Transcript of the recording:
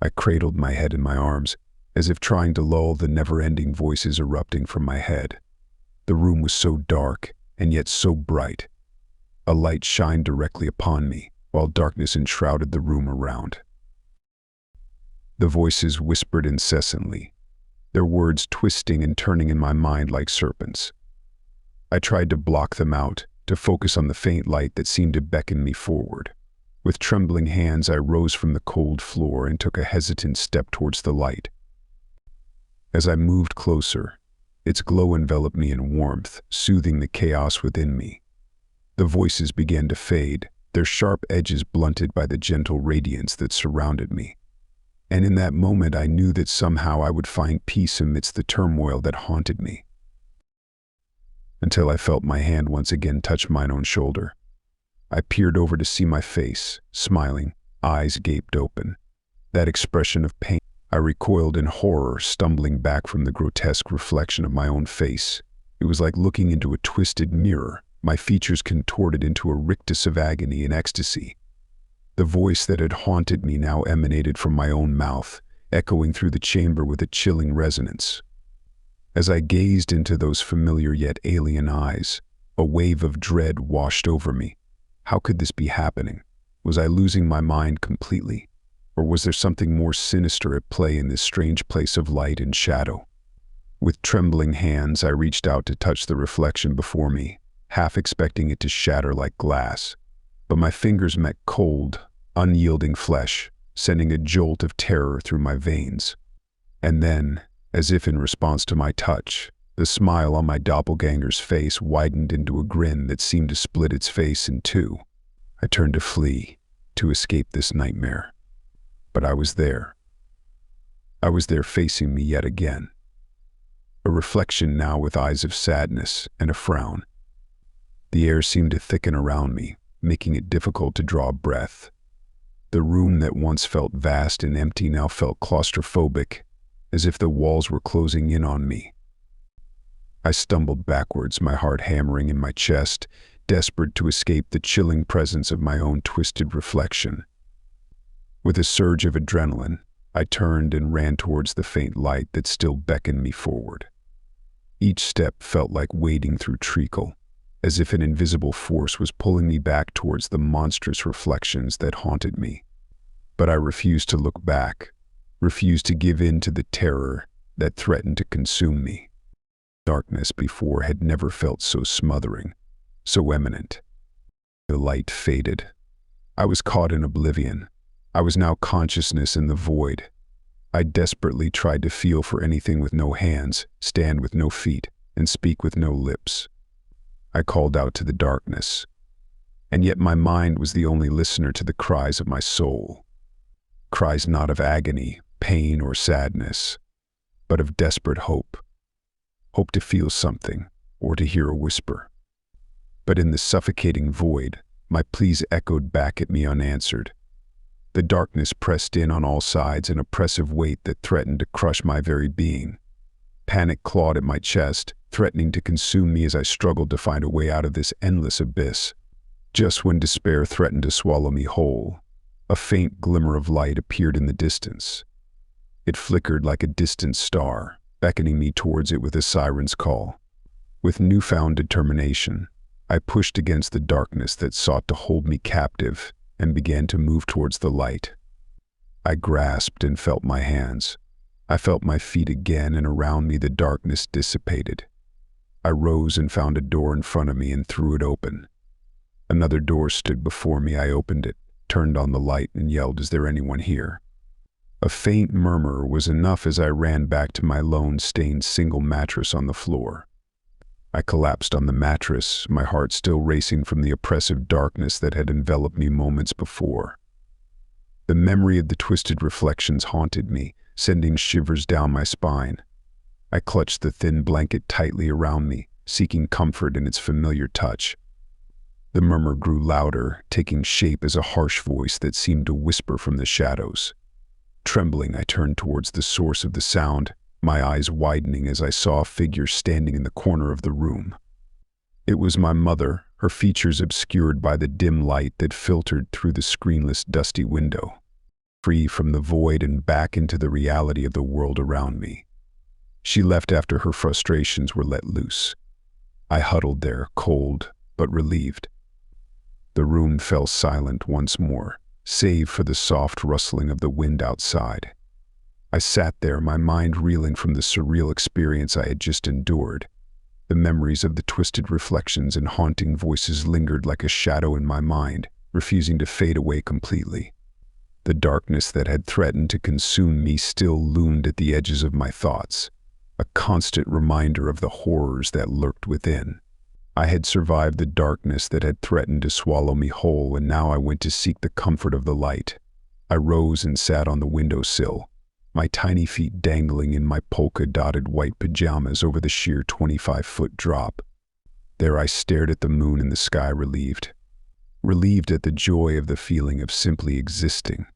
I cradled my head in my arms, as if trying to lull the never-ending voices erupting from my head. The room was so dark, and yet so bright. A light shined directly upon me, while darkness enshrouded the room around. The voices whispered incessantly, their words twisting and turning in my mind like serpents. I tried to block them out, to focus on the faint light that seemed to beckon me forward. With trembling hands, I rose from the cold floor and took a hesitant step towards the light. As I moved closer, its glow enveloped me in warmth, soothing the chaos within me. The voices began to fade, their sharp edges blunted by the gentle radiance that surrounded me. And in that moment I knew that somehow I would find peace amidst the turmoil that haunted me. Until I felt my hand once again touch mine own shoulder. I peered over to see my face, smiling, eyes gaped open. That expression of pain. I recoiled in horror, stumbling back from the grotesque reflection of my own face. It was like looking into a twisted mirror, my features contorted into a rictus of agony and ecstasy. The voice that had haunted me now emanated from my own mouth, echoing through the chamber with a chilling resonance. As I gazed into those familiar yet alien eyes, a wave of dread washed over me. How could this be happening? Was I losing my mind completely? Or was there something more sinister at play in this strange place of light and shadow? With trembling hands, I reached out to touch the reflection before me, half expecting it to shatter like glass. But my fingers met cold, unyielding flesh, sending a jolt of terror through my veins. And then, as if in response to my touch, the smile on my doppelganger's face widened into a grin that seemed to split its face in two. I turned to flee, to escape this nightmare. But I was there. I was there facing me yet again. A reflection now with eyes of sadness and a frown. The air seemed to thicken around me, making it difficult to draw a breath. The room that once felt vast and empty now felt claustrophobic, as if the walls were closing in on me. I stumbled backwards, my heart hammering in my chest, desperate to escape the chilling presence of my own twisted reflection. With a surge of adrenaline, I turned and ran towards the faint light that still beckoned me forward. Each step felt like wading through treacle, as if an invisible force was pulling me back towards the monstrous reflections that haunted me. But I refused to look back, refused to give in to the terror that threatened to consume me. Darkness before had never felt so smothering, so imminent. The light faded. I was caught in oblivion. I was now consciousness in the void. I desperately tried to feel for anything with no hands, stand with no feet, and speak with no lips. I called out to the darkness, and yet my mind was the only listener to the cries of my soul. Cries not of agony, pain, or sadness, but of desperate hope. Hope to feel something, or to hear a whisper. But in the suffocating void, my pleas echoed back at me unanswered. The darkness pressed in on all sides, an oppressive weight that threatened to crush my very being. Panic clawed at my chest, threatening to consume me as I struggled to find a way out of this endless abyss. Just when despair threatened to swallow me whole, a faint glimmer of light appeared in the distance. It flickered like a distant star, beckoning me towards it with a siren's call. With newfound determination, I pushed against the darkness that sought to hold me captive and began to move towards the light. I grasped and felt my hands. I felt my feet again, and around me the darkness dissipated. I rose and found a door in front of me and threw it open. Another door stood before me. I opened it, turned on the light, and yelled, "Is there anyone here?" A faint murmur was enough as I ran back to my lone, stained single mattress on the floor. I collapsed on the mattress, my heart still racing from the oppressive darkness that had enveloped me moments before. The memory of the twisted reflections haunted me, sending shivers down my spine. I clutched the thin blanket tightly around me, seeking comfort in its familiar touch. The murmur grew louder, taking shape as a harsh voice that seemed to whisper from the shadows. Trembling, I turned towards the source of the sound, my eyes widening as I saw a figure standing in the corner of the room. It was my mother, her features obscured by the dim light that filtered through the screenless, dusty window. free from the void and back into the reality of the world around me. She left after her frustrations were let loose. I huddled there, cold but relieved. The room fell silent once more, save for the soft rustling of the wind outside. I sat there, my mind reeling from the surreal experience I had just endured. The memories of the twisted reflections and haunting voices lingered like a shadow in my mind, refusing to fade away completely. The darkness that had threatened to consume me still loomed at the edges of my thoughts, a constant reminder of the horrors that lurked within. I had survived the darkness that had threatened to swallow me whole, and now I went to seek the comfort of the light. I rose and sat on the windowsill, my tiny feet dangling in my polka-dotted white pajamas over the sheer 25-foot drop. There I stared at the moon and the sky, relieved at the joy of the feeling of simply existing.